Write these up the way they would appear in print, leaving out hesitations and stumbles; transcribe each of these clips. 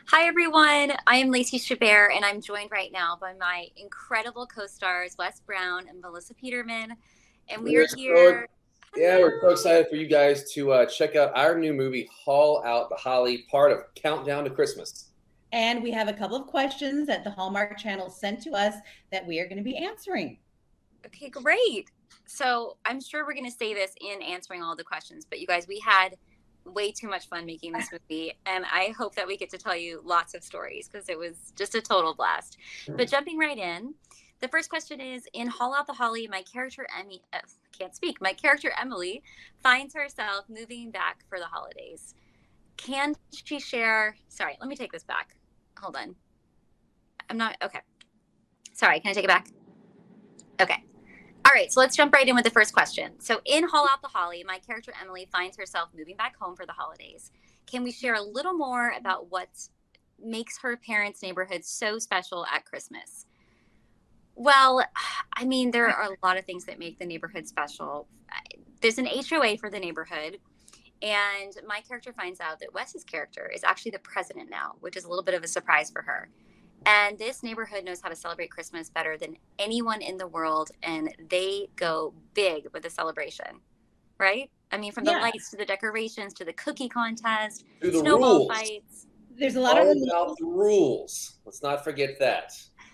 Hi, everyone. I am Lacey Chabert, and I'm joined right now by my incredible co-stars, Wes Brown and Melissa Peterman. And we are We're so here. yeah, we're so Hello. excited for you guys to check out our new movie, Haul Out the Holly, part of Countdown to Christmas. And we have a couple of questions that the Hallmark channel sent to us that we are going to be answering. Okay, great. So I'm sure we're going to say this in answering all the questions, but you guys, we had way too much fun making this movie, and I hope that we get to tell you lots of stories because it was just a total blast. But jumping right in, the first question is in Haul Out the Holly, my character Emmy can't speak. My character Emily finds herself moving back for the holidays. Can she share? Sorry, let me take this back. Hold on. I'm not okay. Sorry, can I take it back? Okay. All right, so let's jump right in with the first question. So, in Haul Out the Holly, my character Emily finds herself moving back home for the holidays. Can we share a little more about what makes her parents' neighborhood so special at Christmas? Well, I mean, there are a lot of things that make the neighborhood special. There's an HOA for the neighborhood, and my character finds out that Wes's character is actually the president now, which is a little bit of a surprise for her. And this neighborhood knows how to celebrate Christmas better than anyone in the world. And they go big with the celebration, right? I mean, from the Yeah, lights to the decorations to the cookie contest, To the snowball rules, fights. there's a lot of all about rules. the rules. Let's not forget that.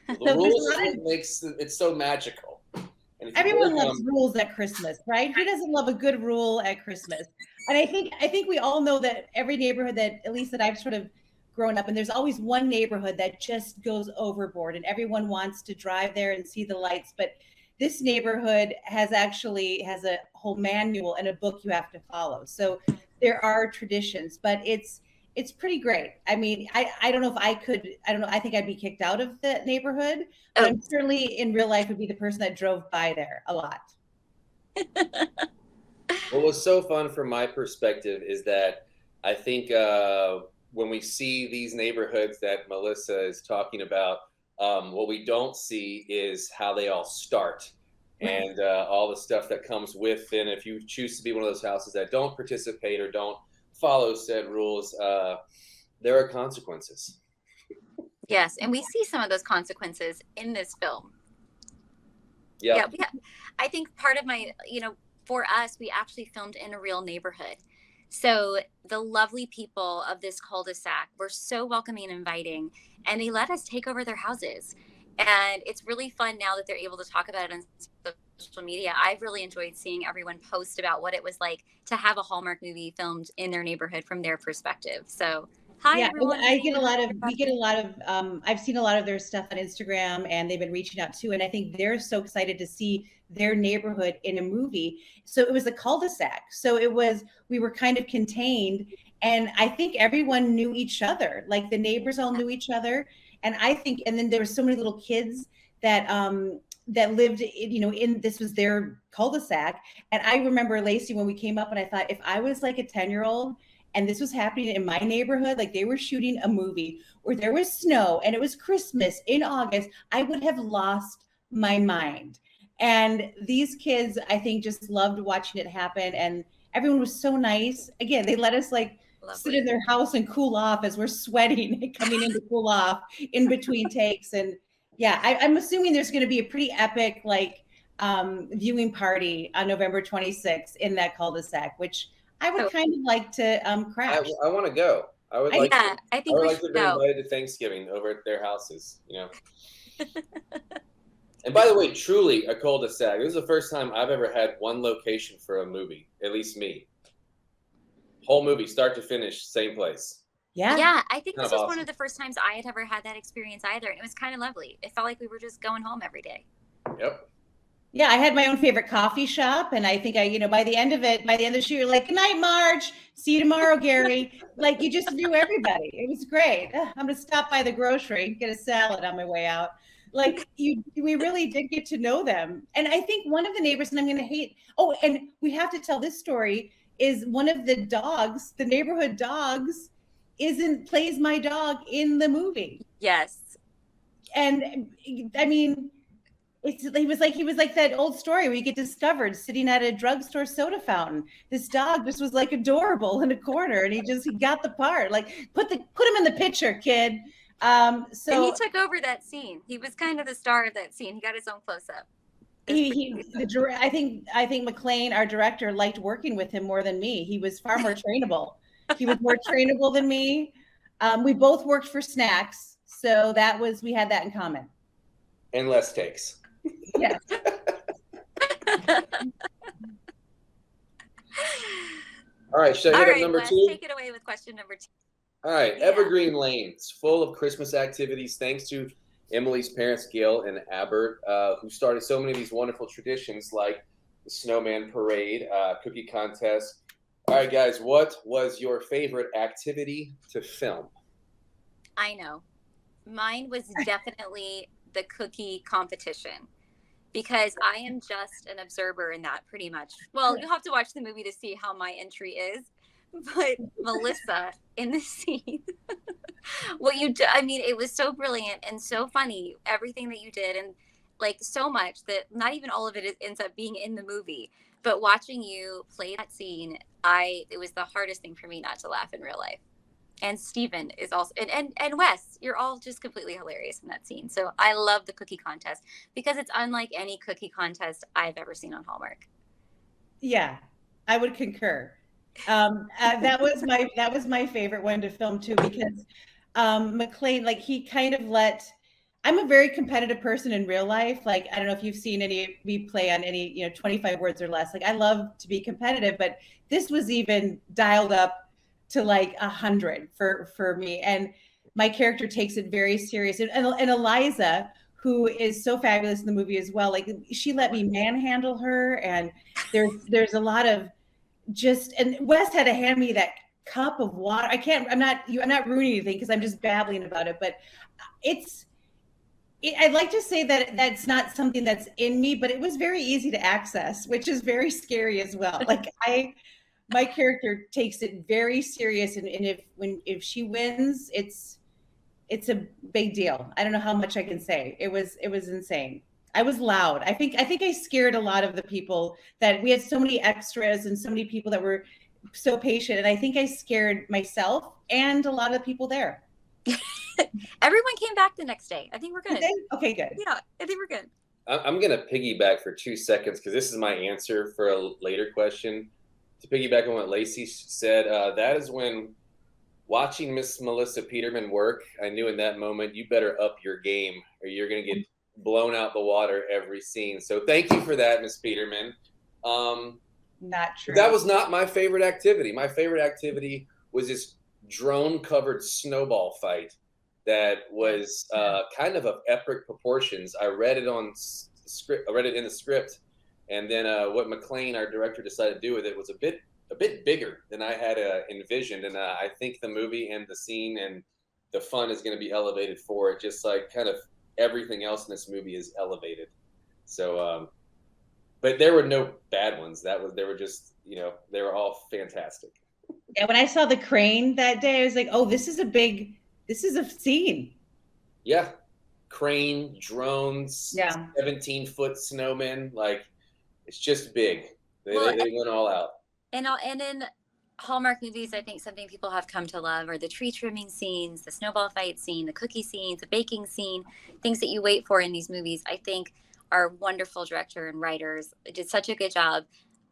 The So there's a rules is lot of what makes it so magical. And if you break everyone loves them, rules at Christmas, right? Who doesn't love a good rule at Christmas? And I think we all know that every neighborhood that at least that I've sort of grown up in, there's always one neighborhood that just goes overboard and everyone wants to drive there and see the lights. But this neighborhood has a whole manual and a book you have to follow. So there are traditions, but it's pretty great. I mean, I don't know if I could, I don't know, I think I'd be kicked out of the neighborhood, but Oh, I'm certainly in real life would be the person that drove by there a lot. what was so fun from my perspective is that I think when we see these neighborhoods that Melissa is talking about, what we don't see is how they all start and all the stuff that comes with. And if you choose to be one of those houses that don't participate or don't follow said rules, there are consequences. yes. And we see some of those consequences in this film. Yeah, Yep. I think part of for us, we actually filmed in a real neighborhood. So the lovely people of this cul-de-sac were so welcoming and inviting, and they let us take over their houses. And it's really fun now that they're able to talk about it on social media. I've really enjoyed seeing everyone post about what it was like to have a Hallmark movie filmed in their neighborhood from their perspective. So, hi Yeah, and everyone. I get a lot of, we get a lot of, I've seen a lot of their stuff on Instagram and they've been reaching out too. And I think they're so excited to see their neighborhood in a movie. So it was a cul-de-sac. So we were kind of contained. And I think everyone knew each other, like the neighbors all knew each other. And I think, and then there were so many little kids that lived, in this was their cul-de-sac. And I remember Lacey when we came up and I thought, if I was like a 10-year-old and this was happening in my neighborhood, like they were shooting a movie where there was snow and it was Christmas in August, I would have lost my mind. And these kids, I think, just loved watching it happen. And everyone was so nice. Again, they let us like sit in Lovely. their house and cool off as we're sweating and coming in to cool off in between takes. And yeah, I'm assuming there's going to be a pretty epic like viewing party on November 26th in that cul-de-sac, which I would Oh, kind of like to I, crash. I want to go. I would I like to. yeah, I I think would we like should to have been go. invited to Thanksgiving over at their houses. And by the way, truly a cul-de-sac. This is the first time I've ever had one location for a movie. At least me. Whole movie, start to finish, same place. Yeah. Yeah, I think Kind this of was one awesome. of the first times I had ever had that experience either. And it was kind of lovely. It felt like we were just going home every day. Yep. Yeah, I had my own favorite coffee shop, and I think by the end of it, by the end of the shoot, you're like, "Good night, Marge. See you tomorrow, Gary." Like you just knew everybody. It was great. Ugh, I'm gonna stop by the grocery, get a salad on my way out. We really did get to know them, and I think one of the neighbors, and I'm gonna hate. Oh, and we have to tell this story. Is one of the dogs, the neighborhood dogs, isn't plays my dog in the movie, Yes. and I mean He was like that old story where you get discovered sitting at a drugstore soda fountain. This dog just was like adorable in a corner, and he got the part. Like put him in the picture, kid. And he So took over that scene. He was kind of the star of that scene. He got his own close up. I think McLean, our director, liked working with him more than me. He was far more trainable. He was more trainable than me. We both worked for snacks, so we had that in common. And less takes. Yes. All right, should I hit up number Wes, 2? take it away with question number 2. All right, yeah. Evergreen Lanes, full of Christmas activities, thanks to Emily's parents, Gail and Chabert, who started so many of these wonderful traditions like the snowman parade, cookie contest. All right, guys, what was your favorite activity to film? I know. Mine was definitely the cookie competition, because I am just an observer in that pretty much. Well, you'll have to watch the movie to see how my entry is. But Melissa in the scene, I mean, it was so brilliant and so funny, everything that you did, and like so much that not even all of it ends up being in the movie. But watching you play that scene, it was the hardest thing for me not to laugh in real life. And Steven is also, and Wes, you're all just completely hilarious in that scene. So I love the cookie contest because it's unlike any cookie contest I've ever seen on Hallmark. Yeah, I would concur. That was my favorite one to film too, because McLean, like he kind of I'm a very competitive person in real life. Like, I don't know if you've seen any of me play on any, 25 words or less. Like I love to be competitive, but this was even dialed up to like 100 for me. And my character takes it very serious. And Eliza, who is so fabulous in the movie as well, like she let me manhandle her. And there's a lot of and Wes had to hand me that cup of water. I'm not ruining anything because I'm just babbling about it, but I'd like to say that that's not something that's in me, but it was very easy to access, which is very scary as well. Like my character takes it very serious, and if she wins, it's a big deal. I don't know how much I can say. It was insane. I was loud. I think I scared a lot of the people. That we had so many extras and so many people that were so patient, and I think I scared myself and a lot of people there. Everyone came back the next day. I think we're good. Okay, good. Yeah, I think we're good. I'm going to piggyback for 2 seconds because this is my answer for a later question. To piggyback on what Lacey said, that is when watching Miss Melissa Peterman work, I knew in that moment, you better up your game or you're going to get blown out the water every scene. So thank you for that, Miss Peterman. Not true. That was not my favorite activity. My favorite activity was this drone-covered snowball fight that was kind of epic proportions. I read it on script. I read it in the script, and then what McLean, our director, decided to do with it was a bit bigger than I had envisioned. And I think the movie and the scene and the fun is going to be elevated for it, just like kind of everything else in this movie is elevated. So, but there were no bad ones. They were just, they were all fantastic. Yeah, when I saw the crane that day, I was like, oh, this is a scene. Yeah. Crane, drones, yeah. 17-foot snowmen. Like, it's just big. They went all out. And in Hallmark movies, I think something people have come to love are the tree trimming scenes, the snowball fight scene, the cookie scenes, the baking scene, things that you wait for in these movies. I think our wonderful director and writers did such a good job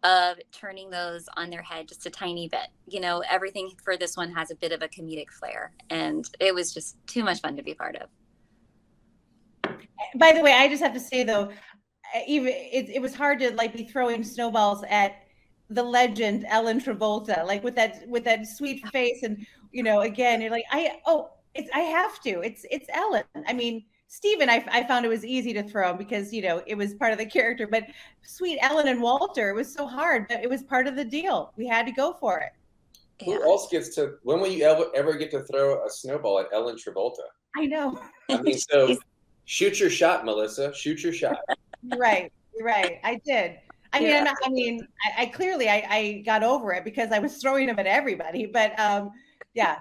of turning those on their head just a tiny bit. Everything for this one has a bit of a comedic flair, and it was just too much fun to be part of. By the way, I just have to say though, even it was hard to be throwing snowballs at the legend Ellen Travolta, with that sweet face, and again, you're like, I have to. It's Ellen. I mean, Steven, I found it was easy to throw because it was part of the character, but sweet Ellen and Walter, it was so hard, but it was part of the deal. We had to go for it. Who else gets to? When will you ever get to throw a snowball at Ellen Travolta? I know. I mean, so shoot your shot, Melissa. Shoot your shot. Right. I did. I clearly I got over it because I was throwing them at everybody. But yeah,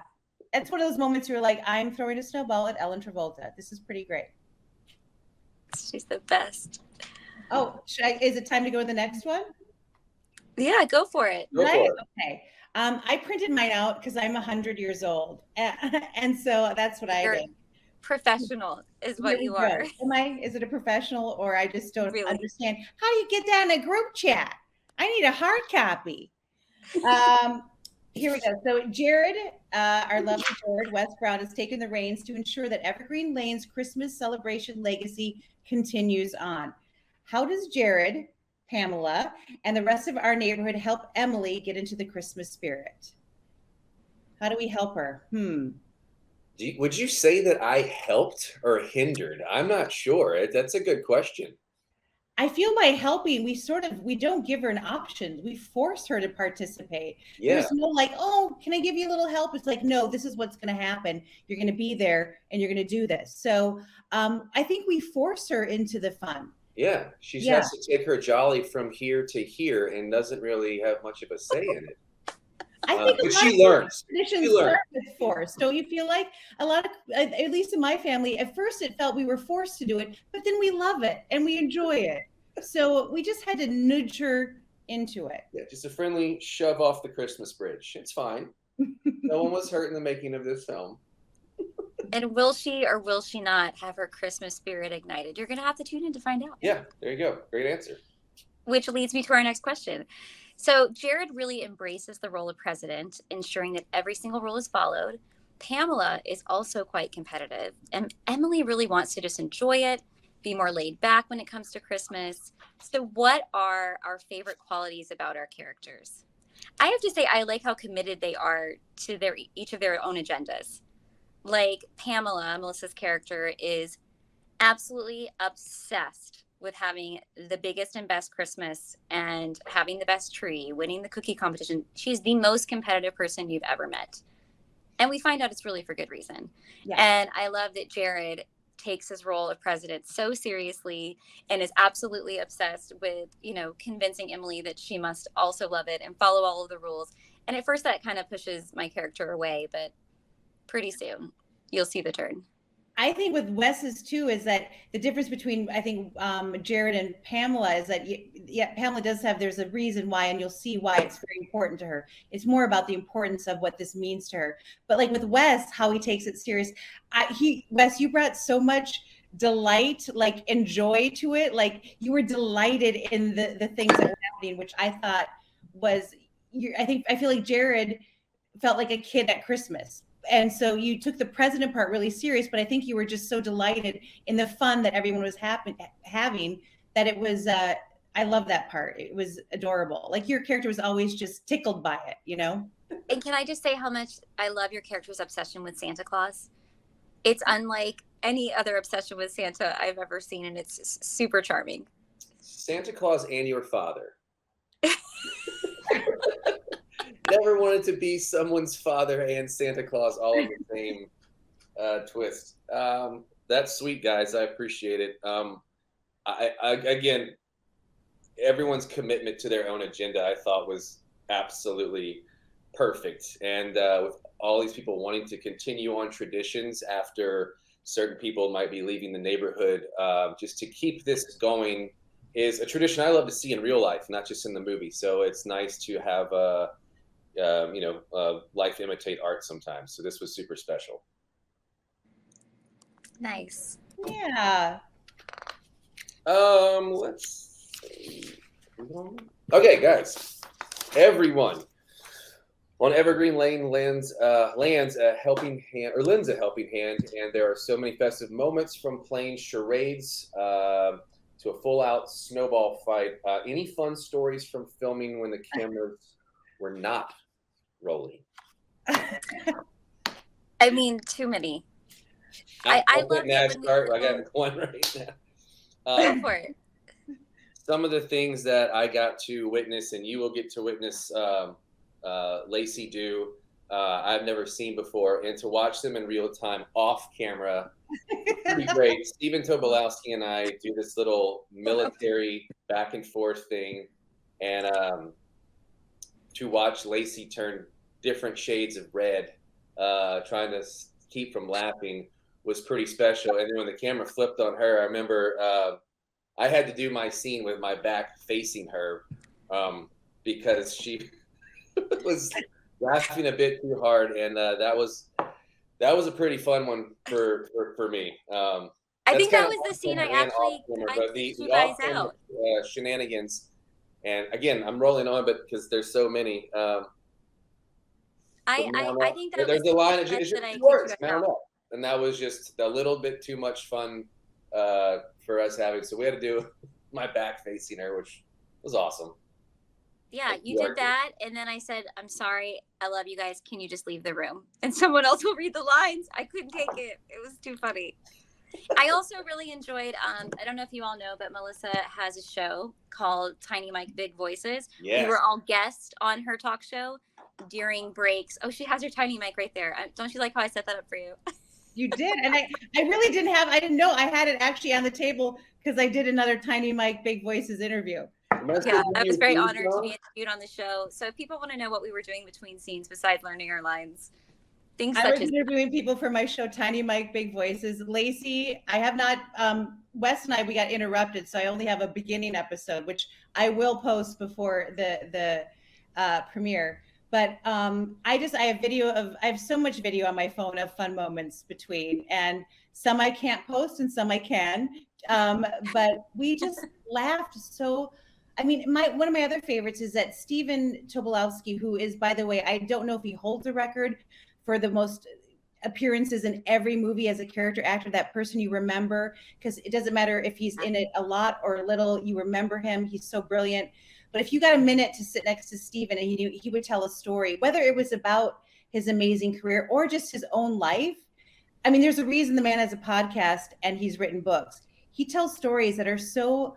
it's one of those moments you're like, I'm throwing a snowball at Ellen Travolta. This is pretty great. She's the best. Oh, is it time to go to the next one? Yeah, go for it. Go for it. Okay. I printed mine out because I'm 100 years old. And so that's what I You're did. professional is Here what we you go. are. Is it a professional, or I just don't Really? understand how do you get down a group chat? I need a hard copy. Here we go. So Jared, our lovely Jared, Wes Brown, has taken the reins to ensure that Evergreen Lane's Christmas celebration legacy continues on. How does Jared, Pamela, and the rest of our neighborhood help Emily get into the Christmas spirit? How do we help her? Would you say that I helped or hindered? I'm not sure. That's a good question. I feel by helping, we don't give her an option. We force her to participate. Yeah. There's no like, oh, can I give you a little help? It's like, no, this is what's going to happen. You're going to be there and you're going to do this. So I think we force her into the fun. Yeah. She has to take her jolly from here to here and doesn't really have much of a say in it. I think but she learns. Traditions start with force. Don't you feel like a lot of, at least in my family, at first it felt we were forced to do it, but then we love it and we enjoy it. So we just had to nudge her into it. Yeah, just a friendly shove off the Christmas bridge. It's fine. No one was hurt in the making of this film. And will she or will she not have her Christmas spirit ignited? You're going to have to tune in to find out. Yeah, there you go. Great answer. Which leads me to our next question. So Jared really embraces the role of president, ensuring that every single rule is followed. Pamela is also quite competitive, and Emily really wants to just enjoy it, be more laid back when it comes to Christmas. So what are our favorite qualities about our characters? I have to say, I like how committed they are to each of their own agendas. Like Pamela, Melissa's character, is absolutely obsessed with having the biggest and best Christmas and having the best tree, winning the cookie competition. She's the most competitive person you've ever met. And we find out it's really for good reason. Yeah. And I love that Jared takes his role of president so seriously and is absolutely obsessed with, convincing Emily that she must also love it and follow all of the rules. And at first that kind of pushes my character away, but pretty soon you'll see the turn. I think with Wes's too is that the difference between Jared and Pamela is that Pamela does there's a reason why, and you'll see why it's very important to her. It's more about the importance of what this means to her. But like with Wes, how he takes it serious. Wes, you brought so much delight, and joy to it. Like you were delighted in the things that were happening, which I thought was. I feel like Jared felt like a kid at Christmas. And so you took the president part really serious, but I think you were just so delighted in the fun that everyone was having that it was, I love that part. It was adorable. Like your character was always just tickled by it, And can I just say how much I love your character's obsession with Santa Claus? It's unlike any other obsession with Santa I've ever seen, and it's super charming. Santa Claus and your father. Never wanted to be someone's father and Santa Claus all in the same twist. That's sweet, guys. I appreciate it. Again, everyone's commitment to their own agenda, I thought, was absolutely perfect. And with all these people wanting to continue on traditions after certain people might be leaving the neighborhood, just to keep this going is a tradition I love to see in real life, not just in the movie. So it's nice to have life imitate art sometimes. So this was super special. Nice. Yeah. Let's see. Okay, guys. Everyone on Evergreen Lane lends a helping hand, and there are so many festive moments, from playing charades to a full-out snowball fight. Any fun stories from filming when the cameras were not rolling? I mean, too many. I love it. I got one right now. Go for it. Some of the things that I got to witness, and you will get to witness Lacey do, I've never seen before, and to watch them in real time off camera, pretty great. Stephen Tobolowsky and I do this little military back and forth thing, and to watch Lacey turn different shades of red, trying to keep from laughing, was pretty special. And then when the camera flipped on her, I remember I had to do my scene with my back facing her because she was laughing a bit too hard, and that was a pretty fun one for me. I think that was the scene I actually the you guys off-camera, out. Shenanigans. And again, I'm rolling on, but because there's so many. I think that there's was a line that of I yours, kicked you out. and that was just a little bit too much fun for us having. So we had to do my back facing her, which was awesome. Yeah, you did that, and then I said, "I'm sorry, I love you guys. Can you just leave the room?" And someone else will read the lines. I couldn't take it. It was too funny. I also really enjoyed. I don't know if you all know, but Melissa has a show called Tiny Mike Big Voices. Yes. We were all guests on her talk show during breaks. Oh, she has her tiny mic right there. Don't you like how I set that up for you? You did, and I really didn't have. I didn't know I had it actually on the table because I did another Tiny Mike Big Voices interview. Yeah, I was very honored to be interviewed on the show. So if people want to know what we were doing between scenes besides learning our lines, things such as interviewing people for my show, Tiny Mike Big Voices. Lacey, I have not, Wes and I, we got interrupted, so I only have a beginning episode, which I will post before the premiere. But I have so much video on my phone of fun moments between, and some I can't post and some I can. But we just laughed so. I mean, one of my other favorites is that Stephen Tobolowsky, who is, by the way, I don't know if he holds a record for the most appearances in every movie as a character actor, that person you remember, because it doesn't matter if he's in it a lot or little, you remember him. He's so brilliant. But if you got a minute to sit next to Stephen and he would tell a story, whether it was about his amazing career or just his own life. I mean, there's a reason the man has a podcast and he's written books. He tells stories that are so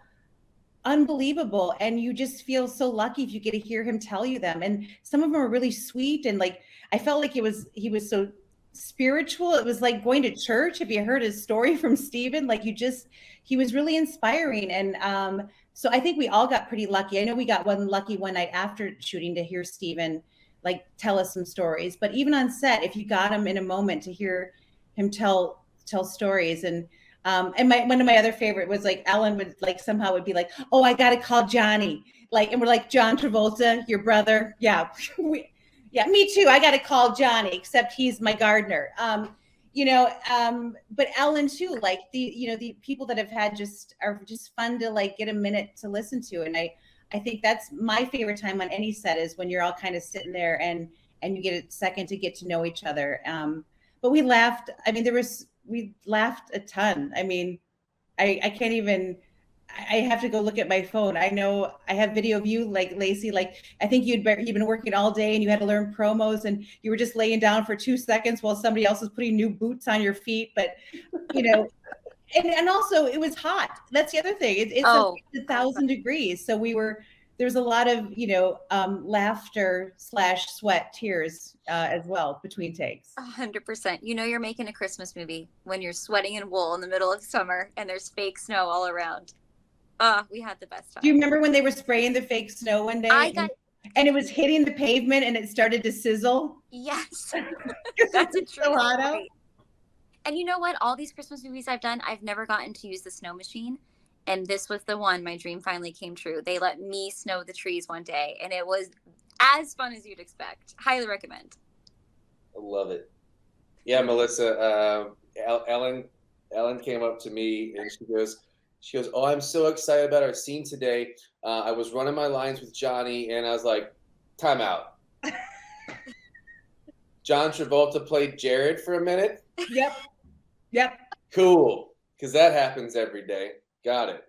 unbelievable, and you just feel so lucky if you get to hear him tell you them. And some of them are really sweet, and like I felt like he was so spiritual. It was like going to church. If you heard his story from Stephen, like he was really inspiring. And so I think we all got pretty lucky. I know we got lucky one night after shooting to hear Stephen like tell us some stories. But even on set, if you got him in a moment to hear him tell stories. And one of my other favorite was like Ellen would like somehow would be like, "Oh, I got to call Johnny." Like, and we're like, "John Travolta, your brother." Yeah. Yeah, me too. I got to call Johnny, except he's my gardener. But Ellen too, like the people that have had are just fun to like get a minute to listen to. And I think that's my favorite time on any set is when you're all kind of sitting there and you get a second to get to know each other. But we laughed. I mean, we laughed a ton. I mean, I can't even, I have to go look at my phone. I know I have video of you, like Lacey, like I think you'd been working all day and you had to learn promos and you were just laying down for 2 seconds while somebody else was putting new boots on your feet. But, and also it was hot. That's the other thing. It's 1,000 degrees. So there's a lot of, laughter / sweat, tears as well between takes. 100%. You're making a Christmas movie when you're sweating in wool in the middle of summer and there's fake snow all around. We had the best time. Do you remember when they were spraying the fake snow one day? And it was hitting the pavement and it started to sizzle? Yes. That's a true so hot out. And you know what? All these Christmas movies I've done, I've never gotten to use the snow machine. And this was the one. My dream finally came true. They let me snow the trees one day, and it was as fun as you'd expect. Highly recommend. I love it. Yeah, Melissa. Ellen came up to me and she goes, "Oh, I'm so excited about our scene today. I was running my lines with Johnny, and I was like, time out. John Travolta played Jared for a minute? Yep. Cool, because that happens every day. Got it."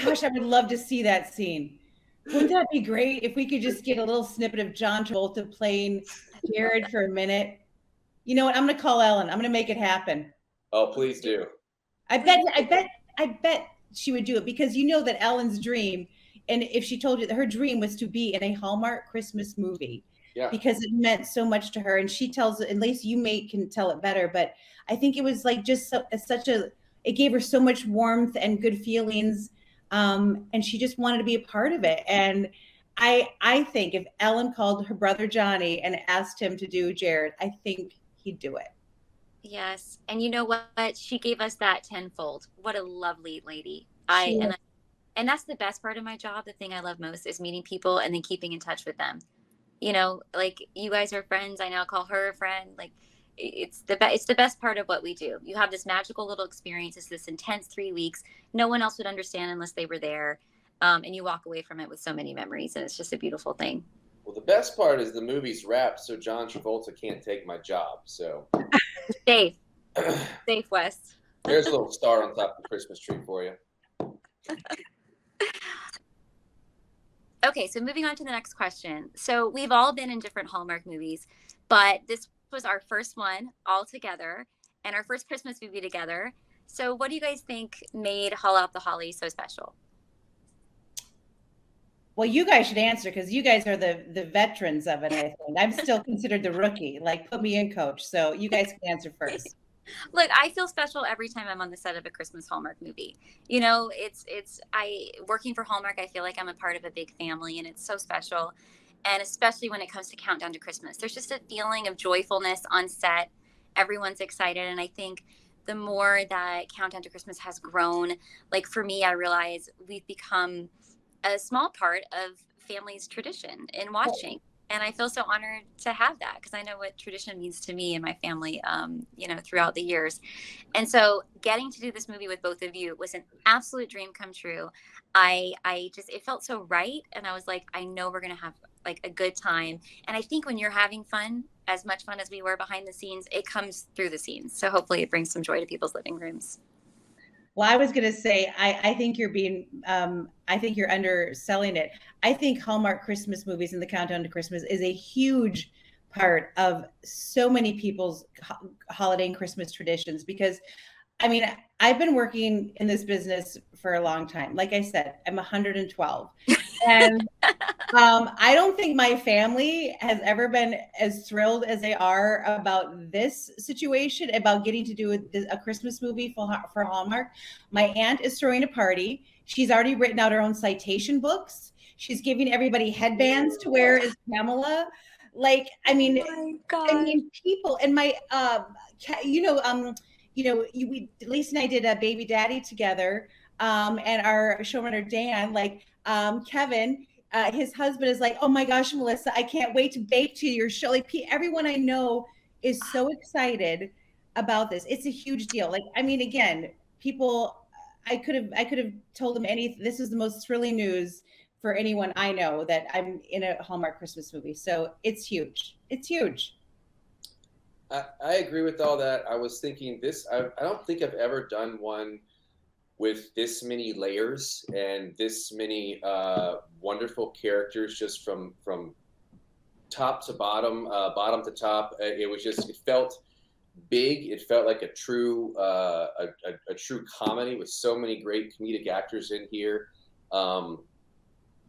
Gosh, I would love to see that scene. Wouldn't that be great if we could just get a little snippet of John Travolta playing Jared for a minute? You know what? I'm going to call Ellen. I'm going to make it happen. Oh, please do. I bet she would do it, because you know that Ellen's dream, and if she told you that her dream was to be in a Hallmark Christmas movie, because it meant so much to her. And she tells it, and Lacey, you can tell it better, but I think it was like just it gave her so much warmth and good feelings. And she just wanted to be a part of it. And I think if Ellen called her brother Johnny and asked him to do Jared, I think he'd do it. Yes. And you know what? She gave us that tenfold. What a lovely lady. She And that's the best part of my job. The thing I love most is meeting people and then keeping in touch with them. You know, like you guys are friends. I now call her a friend. Like it's the best part of what we do. You have this magical little experience. It's this intense 3 weeks. No one else would understand unless they were there. And you walk away from it with so many memories, and it's just a beautiful thing. Well, the best part is the movie's wrapped, so John Travolta can't take my job. So Safe, safe, Wes. there's a little star on top of the Christmas tree for you. Okay, so moving on to the next question. So we've all been in different Hallmark movies, but this was our first one all together and our first Christmas movie together. So what do you guys think made Haul Out the Holly so special? Well, you guys should answer because you guys are the veterans of it, I think. I'm still considered the rookie. Like, put me in, coach. So you guys can answer first. Look, I feel special every time I'm on the set of a Christmas Hallmark movie. You know, I working for Hallmark, I feel like I'm a part of a big family and it's so special. And especially when it comes to Countdown to Christmas, there's just a feeling of joyfulness on set. Everyone's excited. And I think the more that Countdown to Christmas has grown, like for me, I realize we've become a small part of family's tradition in watching. And I feel so honored to have that because I know what tradition means to me and my family, you know, throughout the years. And so getting to do this movie with both of you was an absolute dream come true. I just, it felt so right. And I was like, I know we're going to have like a good time. And I think when you're having fun, as much fun as we were behind the scenes, it comes through the scenes. So hopefully it brings some joy to people's living rooms. Well, I was going to say, I think you're being, I think you're underselling it. I think Hallmark Christmas movies and the Countdown to Christmas is a huge part of so many people's holiday and Christmas traditions because I mean, I've been working in this business for a long time. Like I said, I'm 112. And I don't think my family has ever been as thrilled as they are about this situation, about getting to do a Christmas movie for Hallmark. My aunt is throwing a party. She's already written out her own citation books. She's giving everybody headbands to wear as Pamela. Like, I mean, people and my, Lacey and I did a baby daddy together. And our showrunner, Dan, like, Kevin, his husband is like, oh my gosh, Melissa, I can't wait to bake to your show. Like everyone I know is so excited about this. It's a huge deal. Like, I mean, again, people, I could have told them this is the most thrilling news for anyone I know that I'm in a Hallmark Christmas movie. So it's huge. It's huge. I agree with all that. I was thinking this, I don't think I've ever done one with this many layers and this many wonderful characters just from top to bottom, bottom to top. It was just, it felt big. It felt like a true true comedy with so many great comedic actors in here.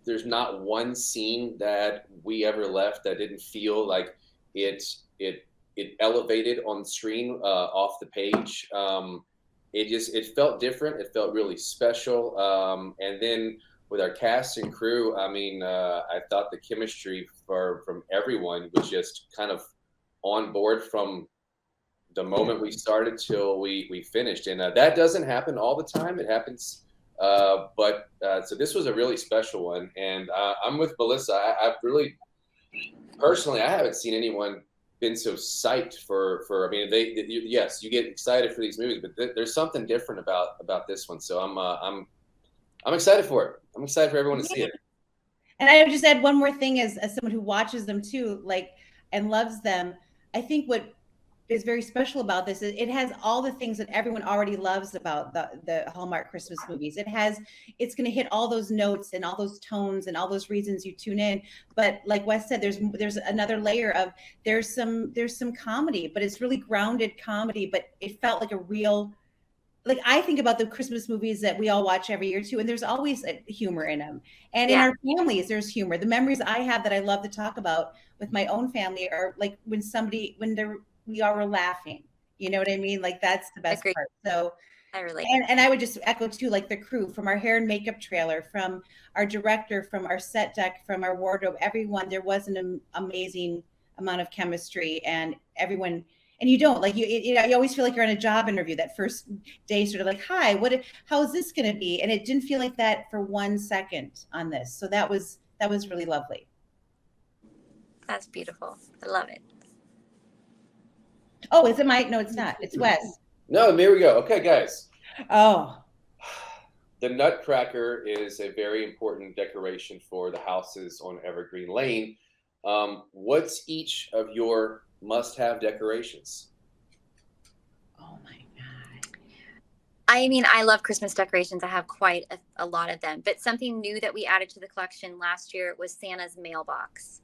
There's not one scene that we ever left that didn't feel like it elevated on screen off the page. It felt different. It felt really special. And then with our cast and crew, I mean, I thought the chemistry from everyone was just kind of on board from the moment we started till we finished. And that doesn't happen all the time. It happens. So this was a really special one. And I'm with Melissa. I've really, personally, I haven't seen anyone been so psyched for I mean yes, you get excited for these movies, but there's something different about this one, so I'm excited for it. I'm excited for everyone to see it. And I would just add one more thing as someone who watches them too, like, and loves them. I think what is very special about this is it has all the things that everyone already loves about the Hallmark Christmas movies. It's going to hit all those notes and all those tones and all those reasons you tune in. But like Wes said, there's another layer of there's some comedy, but it's really grounded comedy. But it felt like a real, like, I think about the Christmas movies that we all watch every year too, and there's always humor in them. And in our families, there's humor. The memories I have that I love to talk about with my own family are like when we all were laughing. You know what I mean? Like, that's the best part. So I relate. And I would just echo too, like the crew, from our hair and makeup trailer, from our director, from our set deck, from our wardrobe, everyone, there was an amazing amount of chemistry, and everyone, and you don't like you always feel like you're on a job interview that first day, sort of like, hi, how is this going to be? And it didn't feel like that for 1 second on this. So that was really lovely. That's beautiful. I love it. Oh, is it Mike? No, it's not. It's Wes. No, here we go. Okay, guys. Oh. The Nutcracker is a very important decoration for the houses on Evergreen Lane. What's each of your must-have decorations? Oh my God. I mean, I love Christmas decorations. I have quite a lot of them. But something new that we added to the collection last year was Santa's mailbox.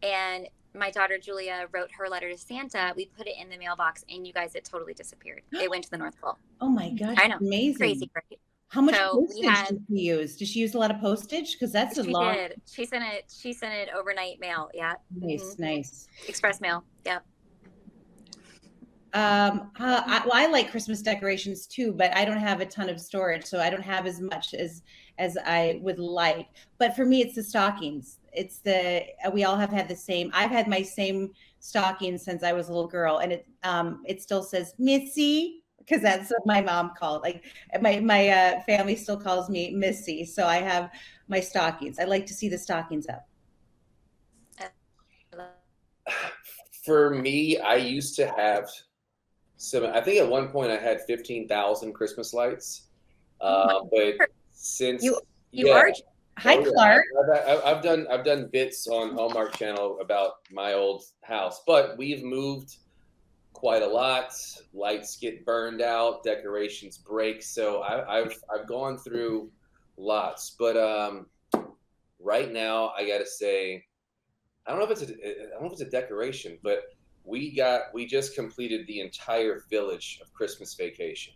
And my daughter Julia wrote her letter to Santa. We put it in the mailbox, and you guys, it totally disappeared. It went to the North Pole. Oh my gosh, I know, amazing! Crazy, right? How much postage did she use? Did she use a lot of postage? Because that's a lot. She sent it overnight mail. Yeah. Nice, nice. Express mail. Yeah. I like Christmas decorations too, but I don't have a ton of storage, so I don't have as much as I would like. But for me, it's the stockings. We all have had the same. I've had my same stocking since I was a little girl, and it still says Missy, because that's what my mom called. Like my family still calls me Missy, so I have my stockings. I like to see the stockings up. For me, I used to have I think at one point I had 15,000 Christmas lights, but since you are. Hi, Clark. I've done bits on Hallmark Channel about my old house, but we've moved quite a lot. Lights get burned out, decorations break, so I've gone through lots. But right now, I gotta say, I don't know if it's a decoration, but we just completed the entire Village of Christmas Vacation.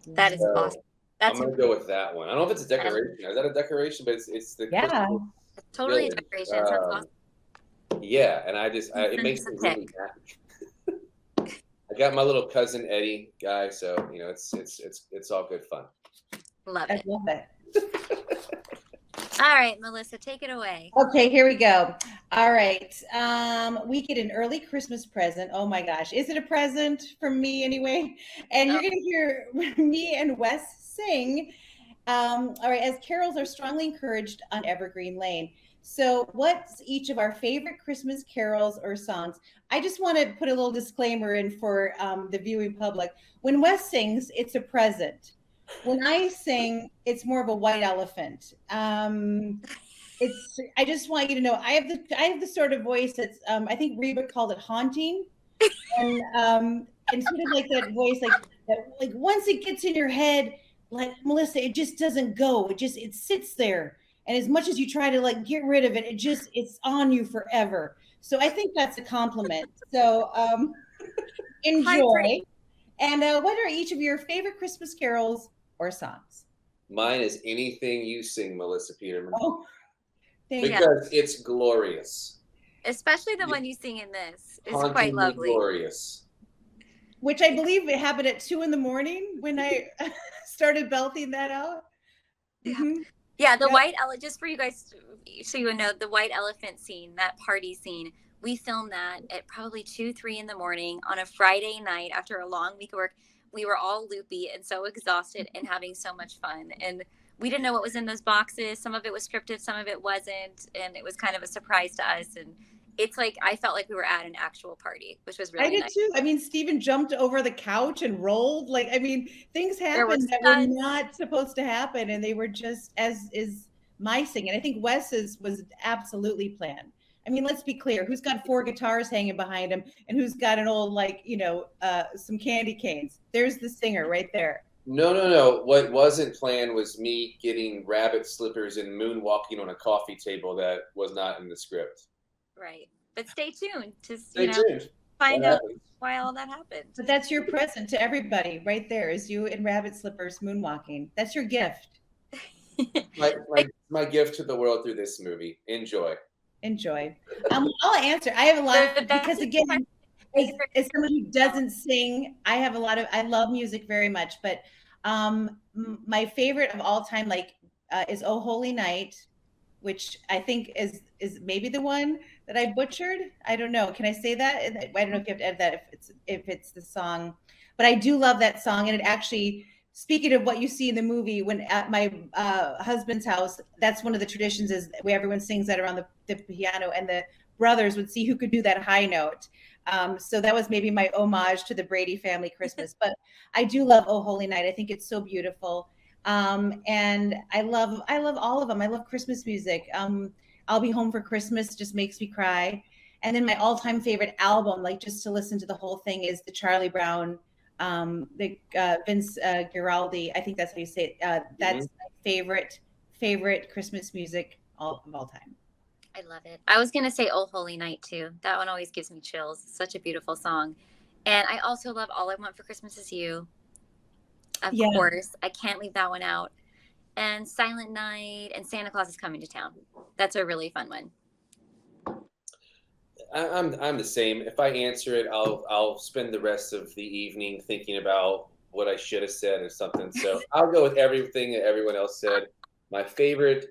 That is awesome. I'm gonna go with that one. I don't know if it's a decoration. Is that a decoration? But it's the Christmas totally Village. A decoration. It sounds awesome. Yeah, and it makes me really happy. I got my little cousin Eddie guy, so it's all good fun. Love it. I love it. All right, Melissa, take it away. Okay, here we go. All right. We get an early Christmas present. Oh my gosh. Is it a present from me anyway? And you're going to hear me and Wes sing. All right. As carols are strongly encouraged on Evergreen Lane. So what's each of our favorite Christmas carols or songs? I just want to put a little disclaimer in for the viewing public. When Wes sings, it's a present. When I sing, it's more of a white elephant. I just want you to know I have the sort of voice that's I think Reba called it haunting, and sort of like that voice like once it gets in your head, like Melissa, it just doesn't go. It sits there, and as much as you try to like get rid of it, it's on you forever. So I think that's a compliment. So enjoy. And what are each of your favorite Christmas carols or songs? Mine is Anything You Sing, Melissa Peterman. Oh, because it's glorious. Especially the one you sing in this is quite lovely. Glorious. Which I believe it happened at 2 a.m. when I started belting that out. Yeah. Mm-hmm. Yeah, the white elephant, just for you guys, so you know, the white elephant scene, that party scene, we filmed that at probably 2, 3 in the morning on a Friday night after a long week of work. We were all loopy and so exhausted and having so much fun. And we didn't know what was in those boxes. Some of it was scripted, some of it wasn't. And it was kind of a surprise to us. And it's like, I felt like we were at an actual party, which was really nice. I did too. I mean, Steven jumped over the couch and rolled. Like, I mean, things happened that were not supposed to happen. And they were just, as is my singing. I think Wes's was absolutely planned. I mean, let's be clear. Who's got 4 guitars hanging behind him and who's got an old, some candy canes? There's the singer right there. No. What wasn't planned was me getting rabbit slippers and moonwalking on a coffee table that was not in the script. Right. But stay tuned to find out why all that happened. But that's your present to everybody right there is you in rabbit slippers moonwalking. That's your gift. my gift to the world through this movie. Enjoy. I'll answer. I have a lot of, because again, as someone who doesn't sing, I love music very much, but my favorite of all time, is Oh Holy Night, which I think is maybe the one that I butchered. I don't know. Can I say that? I don't know if you have to edit that if it's the song, but I do love that song. And it actually, speaking of what you see in the movie, when at my husband's house, that's one of the traditions is where everyone sings that around the piano, and the brothers would see who could do that high note. So that was maybe my homage to the Brady family Christmas. But I do love "Oh Holy Night." I think it's so beautiful. And I love all of them. I love Christmas music. "I'll Be Home for Christmas" just makes me cry. And then my all-time favorite album, like just to listen to the whole thing, is the Charlie Brown, the Vince Guaraldi. I think that's how you say it. That's my favorite Christmas music of all time. I love it. I was going to say "Oh Holy Night" too. That one always gives me chills. It's such a beautiful song. And I also love "All I Want for Christmas Is You." Of course. I can't leave that one out. And "Silent Night" and "Santa Claus is Coming to Town." That's a really fun one. I'm the same. If I answer it, I'll spend the rest of the evening thinking about what I should have said or something. So I'll go with everything that everyone else said. My favorite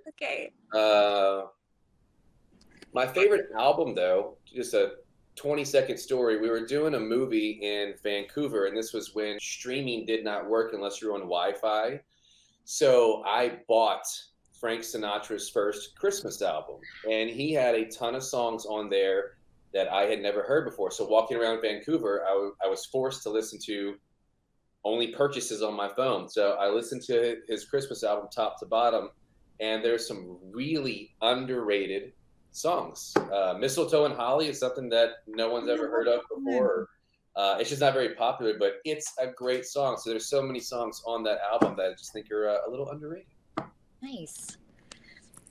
my favorite album, though, just a 20-second story. We were doing a movie in Vancouver, and this was when streaming did not work unless you were on Wi-Fi. So I bought Frank Sinatra's first Christmas album, and he had a ton of songs on there that I had never heard before. So walking around Vancouver, I was forced to listen to only purchases on my phone. So I listened to his Christmas album top to bottom, and there's some really underrated songs. "Mistletoe and Holly" is something that no one's ever heard of before. It's just not very popular, but it's a great song. So there's so many songs on that album that I just think are a little underrated. Nice.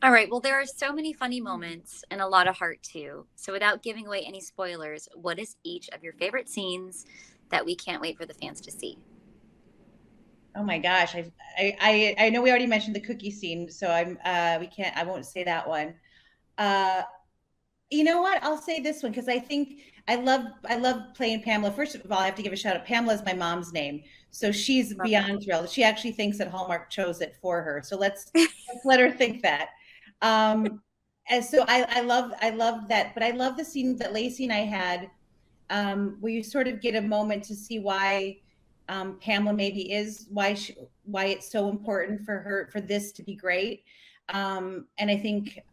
All right. Well, there are so many funny moments and a lot of heart too. So without giving away any spoilers, what is each of your favorite scenes that we can't wait for the fans to see? Oh my gosh, I know we already mentioned the cookie scene, so I won't say that one. You know what? I'll say this one because I think I love playing Pamela. First of all, I have to give a shout out. Pamela is my mom's name, so she's beyond thrilled. She actually thinks that Hallmark chose it for her. So let's let her think that. And so I love that, but I love the scene that Lacey and I had, where you sort of get a moment to see why Pamela maybe is why it's so important for this to be great. And I think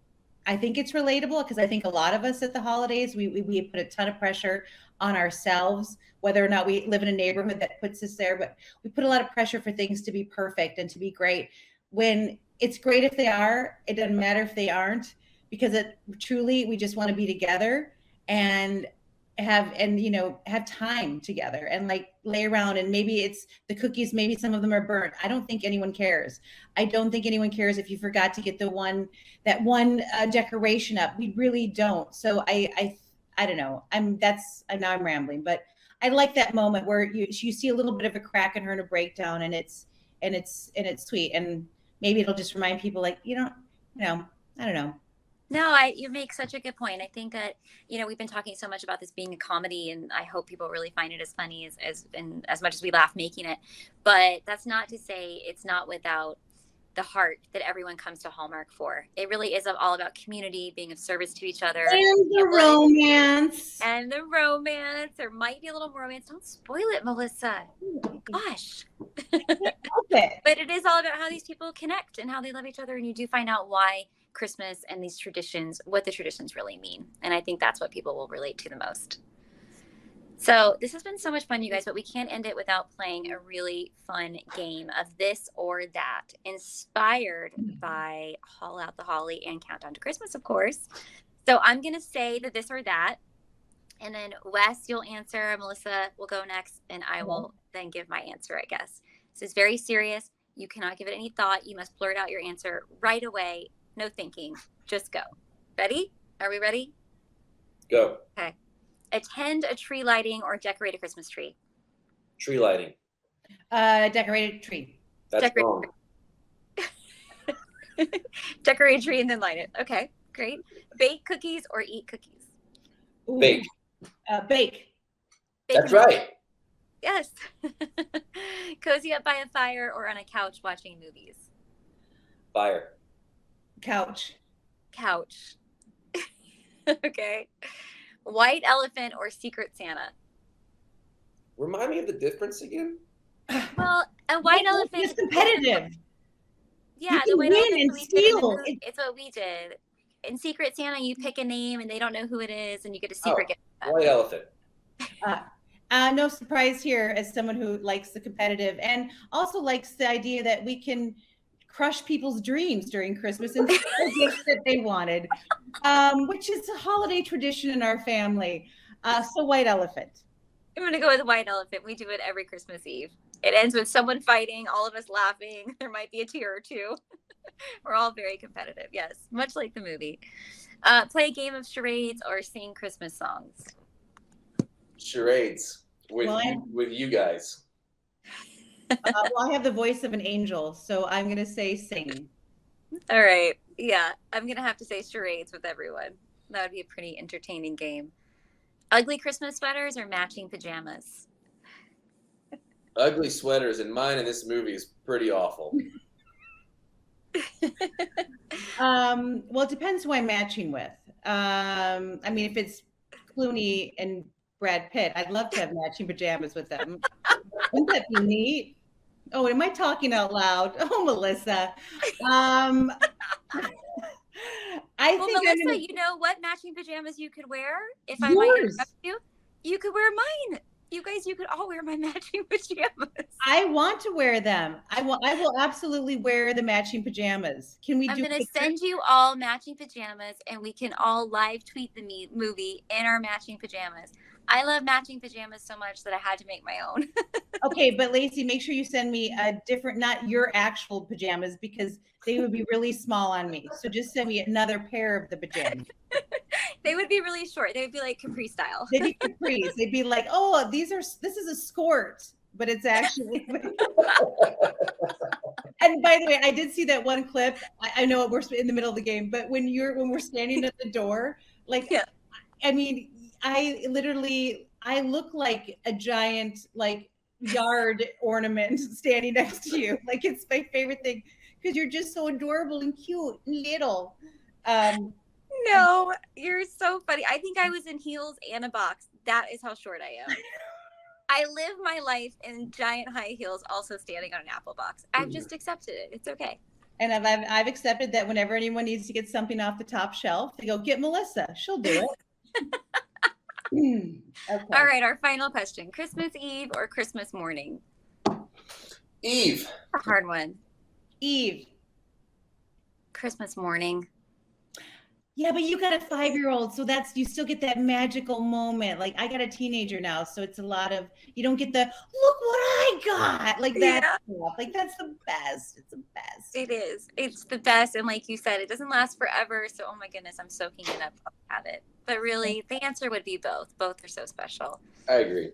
it's relatable because I think a lot of us at the holidays, we put a ton of pressure on ourselves, whether or not we live in a neighborhood that puts us there, but we put a lot of pressure for things to be perfect and to be great. When it's great if they are, it doesn't matter if they aren't, because we just want to be together and have time together and like lay around, and maybe it's the cookies, maybe some of them are burnt. I don't think anyone cares. I don't think anyone cares if you forgot to get that one decoration up. We really don't. So I don't know. Now I'm rambling, but I like that moment where you see a little bit of a crack in her and a breakdown, and it's sweet, and maybe it'll just remind people like, I don't know. No, you make such a good point. I think that, we've been talking so much about this being a comedy, and I hope people really find it as funny as much as we laugh making it. But that's not to say it's not without the heart that everyone comes to Hallmark for. It really is all about community, being of service to each other. And the romance. And the romance. There might be a little romance. Don't spoil it, Melissa. Gosh. But it is all about how these people connect and how they love each other. And you do find out why Christmas and these traditions, what the traditions really mean. And I think that's what people will relate to the most. So this has been so much fun, you guys, but we can't end it without playing a really fun game of this or that, inspired by Haul Out the Holly and Countdown to Christmas, of course. So I'm going to say the this or that, and then Wes, you'll answer, Melissa will go next, and I will then give my answer, I guess. So it's very serious. You cannot give it any thought. You must blurt out your answer right away. No thinking. Just go. Ready? Are we ready? Go. Okay. Attend a tree lighting or decorate a Christmas tree? Tree lighting. Decorated tree. That's wrong. Decorate a tree and then light it. Okay, great. Bake cookies or eat cookies? Ooh. Bake. Bake. That's right. Yes. Cozy up by a fire or on a couch watching movies? Fire. Couch. Couch. Okay. White elephant or Secret Santa? Remind me of the difference again. Well, a white elephant is competitive. Yeah, the white elephant we did in the movie. It's what we did. In Secret Santa, you pick a name and they don't know who it is, and you get a secret gift. White elephant. No surprise here, as someone who likes the competitive and also likes the idea that we can crush people's dreams during Christmas and the gifts that they wanted, which is a holiday tradition in our family. So white elephant. I'm going to go with white elephant. We do it every Christmas Eve. It ends with someone fighting, all of us laughing. There might be a tear or two. We're all very competitive. Yes, much like the movie. Play a game of charades or sing Christmas songs. Charades with you guys. Well, I have the voice of an angel, so I'm going to say sing. All right. Yeah, I'm going to have to say charades with everyone. That would be a pretty entertaining game. Ugly Christmas sweaters or matching pajamas? Ugly sweaters, and mine in this movie is pretty awful. Well, it depends who I'm matching with. I mean, if it's Clooney and Brad Pitt, I'd love to have matching pajamas with them. Wouldn't that be neat? Oh, am I talking out loud? Oh, Melissa. Melissa, you know what matching pajamas you could wear? If I might interrupt you, you could wear mine. You guys, you could all wear my matching pajamas. I want to wear them. I will absolutely wear the matching pajamas. Can we? I'm going to send you all matching pajamas, and we can all live tweet the movie in our matching pajamas. I love matching pajamas so much that I had to make my own. Okay, but Lacey, make sure you send me a different, not your actual pajamas, because they would be really small on me. So just send me another pair of the pajamas. They would be really short. They would be like capri style. They'd be capris. They'd be like, oh, this is a skirt, but it's actually. And by the way, I did see that one clip. I know we're in the middle of the game, but when we're standing at the door, like, yeah. I mean, I look like a giant yard ornament standing next to you. Like, it's my favorite thing because you're just so adorable and cute and little. No, you're so funny. I think I was in heels and a box. That is how short I am. I live my life in giant high heels, also standing on an apple box. I've just accepted it. It's okay. And I've accepted that whenever anyone needs to get something off the top shelf, they go, get Melissa. She'll do it. Okay. All right, our final question. Christmas Eve or Christmas morning? Eve. A hard one. Eve. Christmas morning. Yeah, but you got a 5-year-old, so you still get that magical moment. Like, I got a teenager now, so it's a lot of, you don't get the, look what I got, like that stuff. Like, that's the best. It's the best. It is. It's the best. And like you said, it doesn't last forever. So, oh my goodness, I'm soaking it up. I'll have it. But really, the answer would be both. Both are so special. I agree.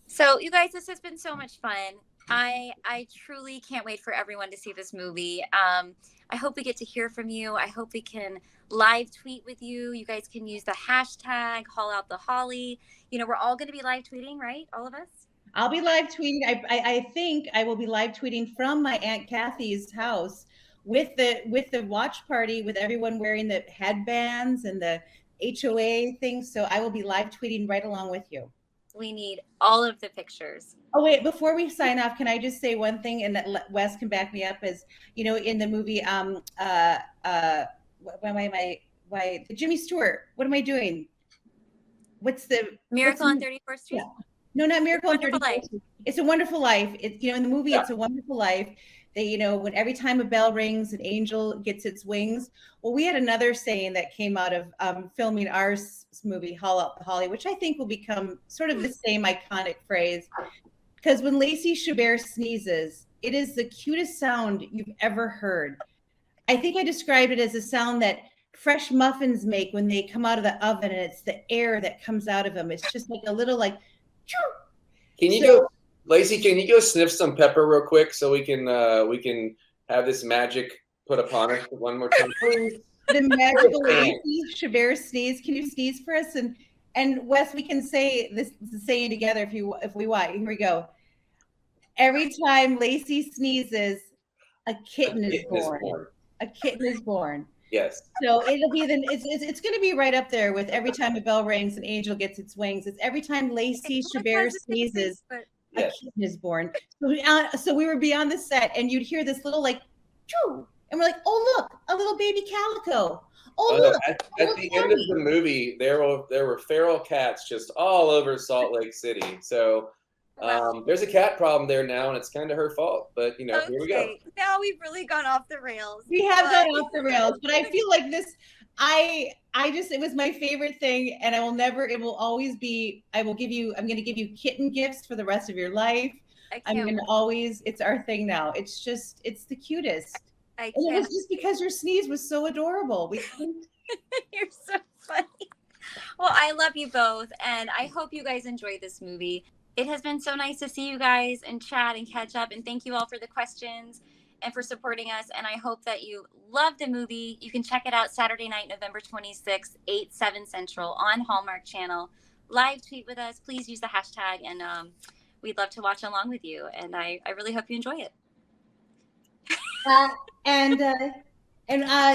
So, you guys, this has been so much fun. I truly can't wait for everyone to see this movie. I hope we get to hear from you. I hope we can live tweet with you. You guys can use the hashtag Haul Out the Holly. You know, we're all going to be live tweeting, right? All of us? I'll be live tweeting. I think I will be live tweeting from my Aunt Kathy's house with the watch party, with everyone wearing the headbands and the HOA things. So I will be live tweeting right along with you. We need all of the pictures. Oh, wait, before we sign off, can I just say one thing, and that Wes can back me up, is, you know, in the movie, Jimmy Stewart, what am I doing? What's the Miracle on 34th Street? Yeah. No, not Miracle on 34th Street. It's a Wonderful Life. It's, you know, in the movie, It's a Wonderful Life. They, you know, when every time a bell rings, an angel gets its wings. Well, we had another saying that came out of filming our movie, Haul Out the Holly, which I think will become sort of the same iconic phrase. Because when Lacey Chabert sneezes, it is the cutest sound you've ever heard. I think I described it as a sound that fresh muffins make when they come out of the oven, and it's the air that comes out of them. It's just like a little like. Can you go, Lacey? Can you go sniff some pepper real quick so we can have this magic put upon us one more time, please? The magical Lacey Chabert sneeze. Can you sneeze for us? And Wes, we can say this saying together if we want. Here we go. Every time Lacey sneezes, a kitten is born. A kitten is born. Yes. So it'll be it's going to be right up there with every time a bell rings, an angel gets its wings. It's every time Lacey Chabert sneezes, a kitten is born. So we would be on the set, and you'd hear this little like, choo, and we're like, oh look, a little baby calico. Oh look, at the end of the movie, there were feral cats just all over Salt Lake City. So there's a cat problem there now, and it's kind of her fault. But you know, here we go. Now we've really gone off the rails. We have gone off the rails, but I feel like this. I just, it was my favorite thing, and I will never. It will always be. I'm going to give you kitten gifts for the rest of your life. I'm going to always. It's our thing now. It's the cutest. And it was just because your sneeze was so adorable. You're so funny. Well, I love you both, and I hope you guys enjoyed this movie. It has been so nice to see you guys and chat and catch up, and thank you all for the questions and for supporting us. And I hope that you love the movie. You can check it out Saturday night, November 26th, 8/7 Central on Hallmark Channel. Live tweet with us. Please use the hashtag, and we'd love to watch along with you. And I really hope you enjoy it.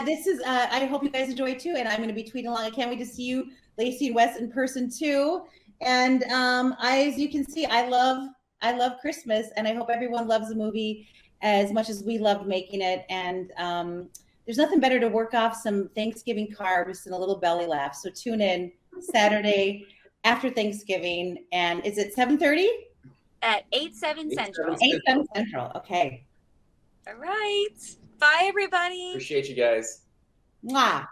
This is I hope you guys enjoy it too, and I'm going to be tweeting along. I can't wait to see you, Lacey and Wes, in person too. And as you can see, I love Christmas, and I hope everyone loves the movie as much as we loved making it. And there's nothing better to work off some Thanksgiving carbs and a little belly laugh. So tune in Saturday after Thanksgiving, and is it 7:30? At 8/7 Central. 8/7 Central. Okay. All right. Bye, everybody. Appreciate you guys. Mwah.